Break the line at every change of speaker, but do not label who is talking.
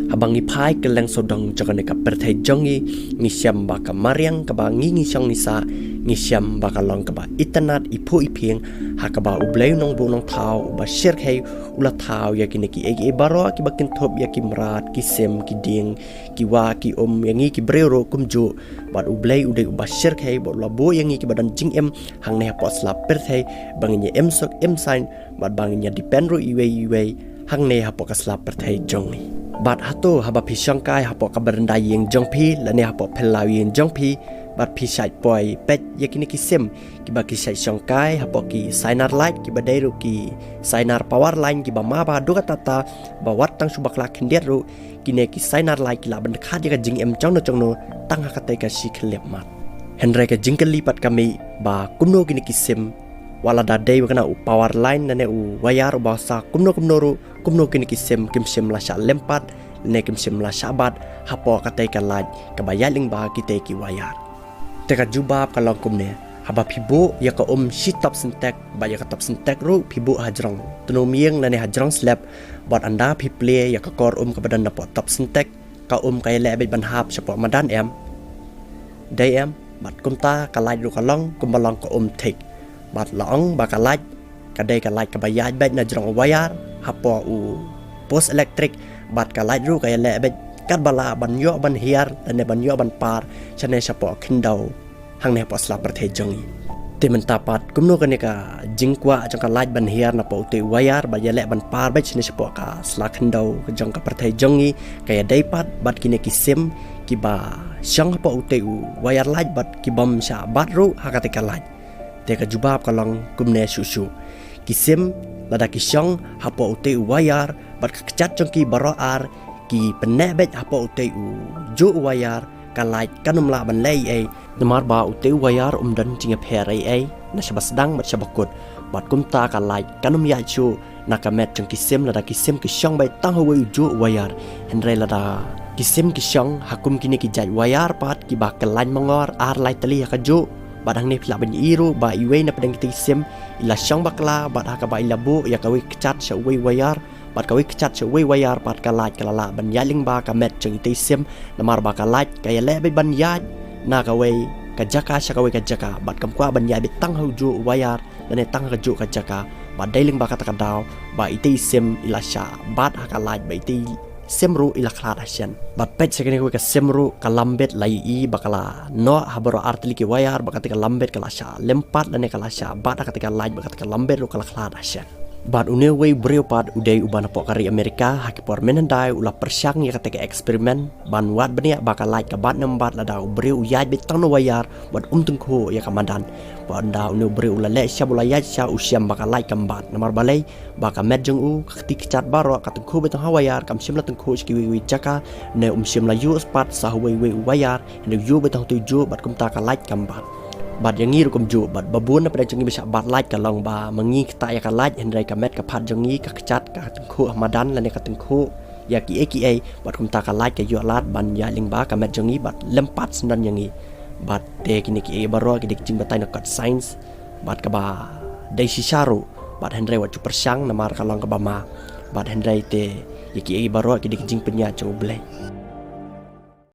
Habangi pai keleng sodong jaga neka pertai jongi ngisiam baka mariang kaba ngingi syang nisa ngisiam baka long kaba internet ipu iping hakaba ublay nong bu nong tau uba shirk hay ula tau yaki neki egi baro ki bakin top yaki merat ki sem ki ding ki wa ki yangi ki brero kumju bad ublay uday uba shirk hay bot labo yangi ki badan jing em hang ne hapot slap pertai banginya em sok em sign bad banginya dipendro iwe hang ne hapot kaslap pertai jongi bat hato haba pi syangkai hapo kabarendai yang jongpi lane hapo pelawi yang jongpi bat pi syait poi pet yakini kisem ki ba ki syait syangkai hapo ki signar light ki badairu ki signar power line ki ba ma ba do tata ba wat tang subak la kindet ru ki ne ki signar light ki la ban kha dia ka jing em chong no tang ha ka te ka si khlep mat henre ka jing kali pat kami ba kumno ki ne kisem wala da day kana u power line nane u wayar ba sa kumno ru kumno kini kisem la sha lempat ne kimsem la shabat hapo katai kalaj kabayaling ba kita ki wayar teka jubab kalau kumne haba pibu ya ka shitop sentek ba ya ka top sentek ru pibu hajrong tunu mieng nane hajrong slap bot anda piple ya ka kor kebadan na top sentek ka kay lebe ban hap sapo madan em day em bat kumta kalaj ru kalong kumbalong ka take bat long ba kalaj kadai kalaj kabayaj bet na jrong wayar hapo u post elektrik bat ka light ru kaya lebet kat bala ban yo ban hiar dan ban yo ban par chane sapo khindau hang ne po slap perthai jongi te mentapat kumno ka ne ka jingkwa jang ka light ban hiar na po te wayar ba yele ban par ba chane sapo ka slak khindau ka jang ka perthai jongi kaya daipat bat kine ki sim ki ba syang po te wayar light bat ki bam sha bat ru hakate ka light te ka jubab ka long kumne susu kisim lada kisyong hapo ute wayar bat kacat jongki baroar ki penebet hapo ute ju wayar kalait kanumla ban lei namar ba ute wayar dan jinga pere na sabasdang bat sabakut bat kumta kalait kanum ya chu nakamet jongki sim lada kisim kisyong bai tang hawe ju wayar henre lada kisim kisyong hakum kini ki jai wayar pat ki bakalain mangor ar lai tali hakaju badang ni pila ban iru ba iwe na pedang kita sim ila syang bakla bad haka ba ilabu ya kawi kecat sya we wayar bad kawi kecat sya we wayar bad kalaj kalala ban yaling ba kamet jeng kita sim namar ba kalaj kaya lebe ban yaj na kawi kajaka sya kawi kajaka bad kamkwa ban yaj tang huju wayar dan tang haju kajaka bad dailing ba kata kadau ba ite sim ila sya bad haka laj ba ite semru ila klat asyan bat pet sekene ko ka semru kalambet lai bakala no habaro artli ki wayar bakati kalambet kala sha lempat lane kala sha bat katika laj bakati kalambet ro kala klat asyan bat une way breopat udai ubana po kari Amerika hakipor menandai ula persyang ya katika eksperimen ban wat benia bakal laj ka bat nembat lada breu yaj betang no wayar bat tengku ya kamadan banda une breu ula le sya bula yaj sya usyam bakal laj kambat namar balai baka med jeng u ketik cat baro katengku betang wayar kam sim la tengku skiwi jaka ne sim la yu spat sa we wayar ne yu betang tuju bat kumta ka laj kambat bat yang ngiru kumju bat babun na pada jengi bisa bat light kalong ba mengi kita ya ka light hendrai ka met ka phat jengi ka kecat ka tengku ahmadan lane ka tengku ya ki eki bat kumta ka light ka yu alat ban ya ling ba ka met jengi bat lempat sendan yangi bat de kini ki baro ki dik jing batai na kat science bat ka ba dai sisharu bat hendrai wa chu persyang namar kalong ka ba ma bat hendrai te ya ki baro ki dik jing penya chu blai